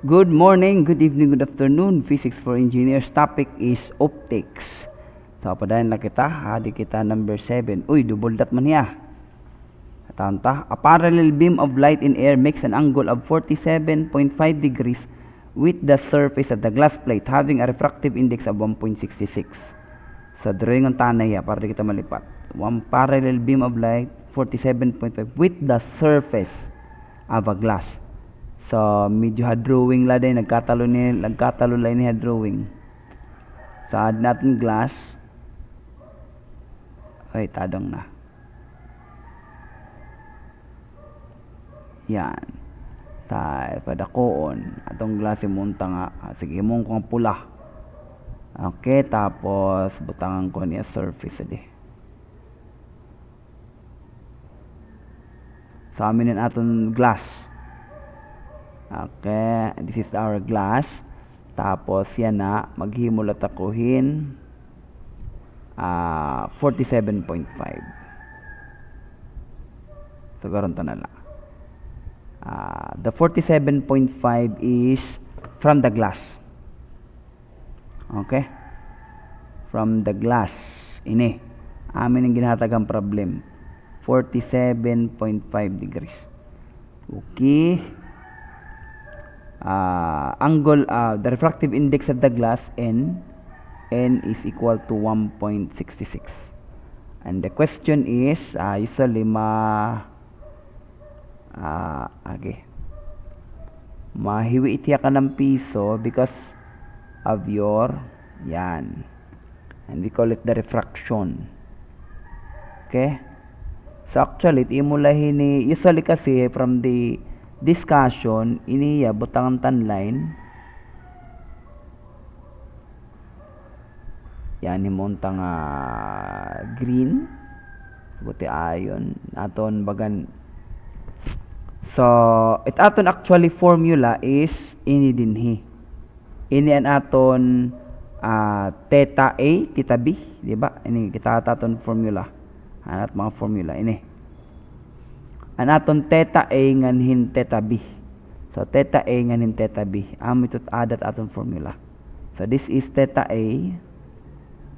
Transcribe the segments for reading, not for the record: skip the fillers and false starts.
Good morning, good evening, good afternoon. Physics for Engineers. Topic is optics. So, padayon lang kita. Hadi kita number 7. Uy, double dot man niya. Tanta. A parallel beam of light in air makes an angle of 47.5 degrees with the surface of the glass plate having a refractive index of 1.66. So, drawing ang tanay ya para di kita malipat. One parallel beam of light 47.5 with the surface of a glass. So, medyo drawing la din, nagkatalo la ini drawing. So, add natin glass. Ay, tadong na. Yan. Tay, padakoon. Atong glass imunta nga. Sige, mong kong pula. Okay, tapos, butangan ko niya surface adi. So, aminin aton glass. Okay, this is our glass. Tapos yan na, maghimula takuhin 47.5. So, karon to na lang. The 47.5 is from the glass. Okay? From the glass. Ini. Amin ang ginatagang problem. 47.5 degrees. Okay. Angle, the refractive index of the glass n is equal to 1.66. And the question is usually mahiwi itiya ka ng piso because of your yan, and we call it the refraction. Okay, so actually imulahin ni usually kasi from the discussion iniya butang tan line yan himunta nga green buti ayon aton bagan. So it aton actually formula is ini dinhi ini an aton theta A theta B, di ba? Ini kita aton formula anat mga formula ini an aton theta A nganhin theta B. So theta A nganhin theta B. Amo ito adat aton formula. So this is theta A.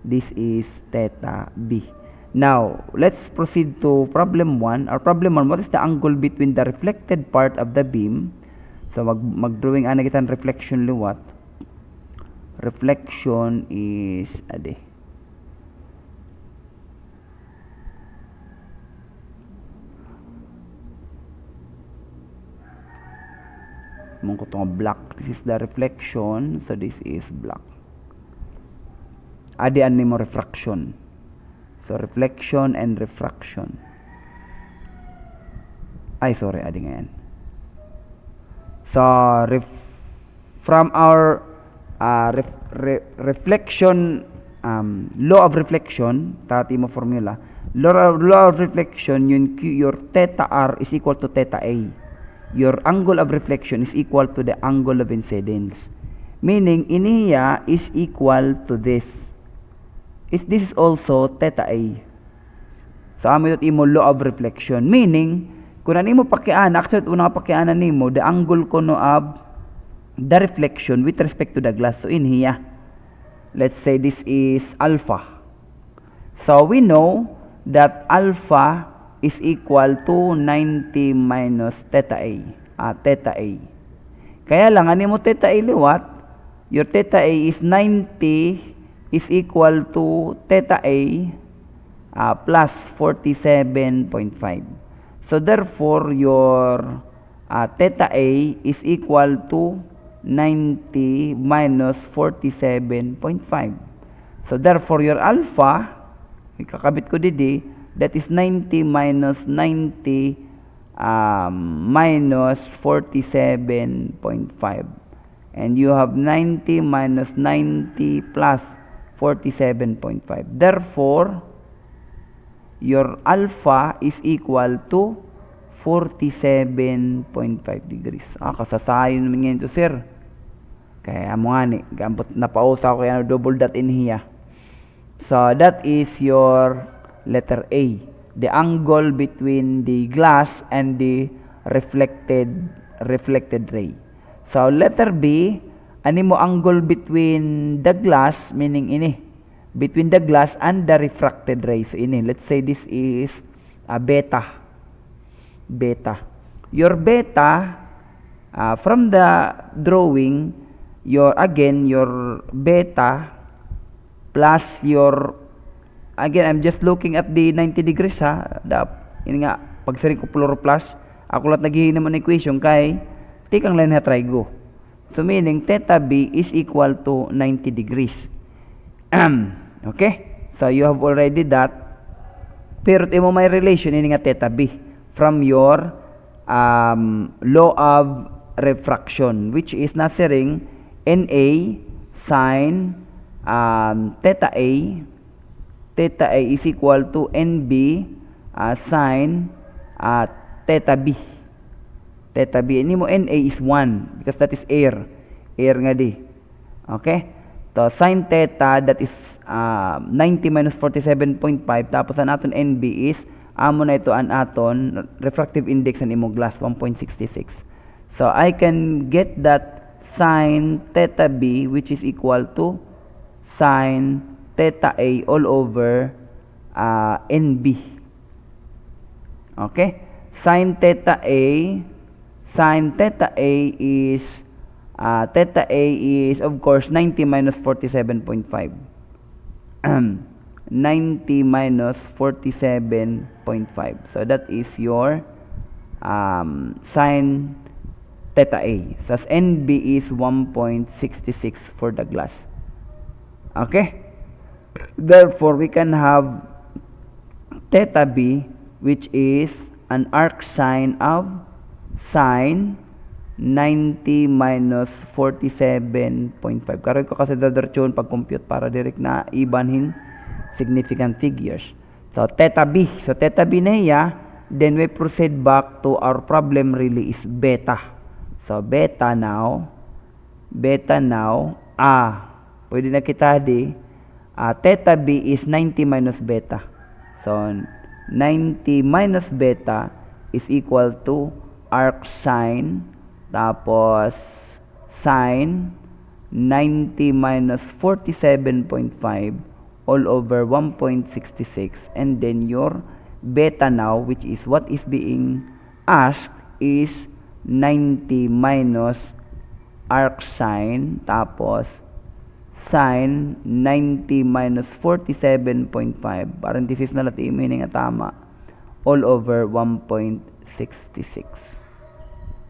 This is theta B. Now, let's proceed to problem 1. Our problem 1, what is the angle between the reflected part of the beam? So mag-drawing ana kita reflection liwat. Reflection is ade. Mong ko tong black. This is the reflection, so this is black. Adi ani mo refraction. So reflection and refraction. Ay sorry, adi nga yan. So from our reflection law of reflection, tati mo formula. Law of reflection your theta R is equal to theta A. Your angle of reflection is equal to the angle of incidence. Meaning, iniya is equal to this. This is also theta A. So, amin ito imo law of reflection. Meaning, kung ano imo pakiaan, actually, unang pakianan nimo, the angle kono of the reflection with respect to the glass. So, iniya. Let's say this is alpha. So, we know that alpha is equal to 90 minus theta A. Theta A. Kaya lang, ano mo theta A liwat? Your theta A is 90 is equal to theta A plus 47.5. So, therefore, your theta A is equal to 90 minus 47.5. So, therefore, your alpha, ikakabit ko didi, that is 90 minus 90 minus 47.5. And you have 90 minus 90 plus 47.5. Therefore, your alpha is equal to 47.5 degrees. Kasasayon naman ngayon ito, sir. Kaya mo nga ni, napausa ko yan, double dot in here. So, that is your letter A, the angle between the glass and the reflected ray. So, letter B, ani mo angle between the glass, meaning ini, between the glass and the refracted rays. Ini, let's say this is beta. Beta. Your beta, from the drawing, your beta plus your, again, I'm just looking at the 90 degrees ha. Ini nga, pagsari ko plus, ako lang naghihin naman equation kay tikang line na trigo. So meaning theta B is equal to 90 degrees. Okay? So you have already that. Pero imo may relation ini nga theta B from your law of refraction, which is nasering NA sin theta A. Theta A is equal to NB sin theta B. Theta B. Ini mo NA is 1 because that is air. Air nga di. Okay? So, sin theta, that is 90 minus 47.5. Tapos, ang aton NB is, amo na ito ang aton refractive index ng imo glass, 1.66. So, I can get that sin theta B, which is equal to sin theta A all over NB. Okay? Sin theta A is of course 90 minus 47.5. 90 minus 47.5. So that is your sin theta A. So NB is 1.66 for the glass. Okay? Therefore, we can have theta B, which is an arc sine of sin 90 minus 47.5. Karoy ko kasi dadarchon pag-compute para direct na ibanhin significant figures. So, theta B. So, theta B na iya, then we proceed back to our problem really is beta. So, beta now, pwede na kita di, theta B is 90 minus beta. So, 90 minus beta is equal to arc sine, tapos sine 90 minus 47.5 all over 1.66, and then your beta now, which is what is being asked, is 90 minus arc sine, tapos sine 90 minus 47.5, parenthesis na natin meaning nga tama, all over 1.66.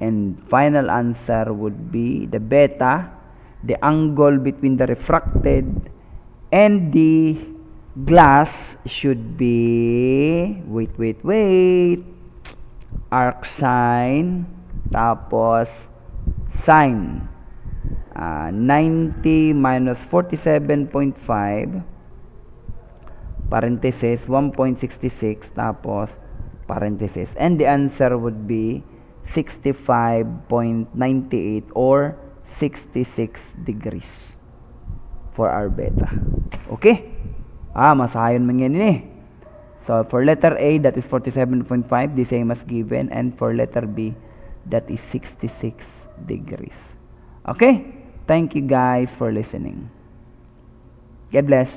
And final answer would be the beta, the angle between the refracted and the glass should be, wait, arc sine, tapos sine 90 minus 47.5, parenthesis 1.66, tapos parenthesis, and the answer would be 65.98 or 66 degrees for our beta. Okay? Masayon man yan eh. So, for letter A, that is 47.5, the same as given. And for letter B, that is 66 degrees. Okay? Thank you guys for listening. God bless.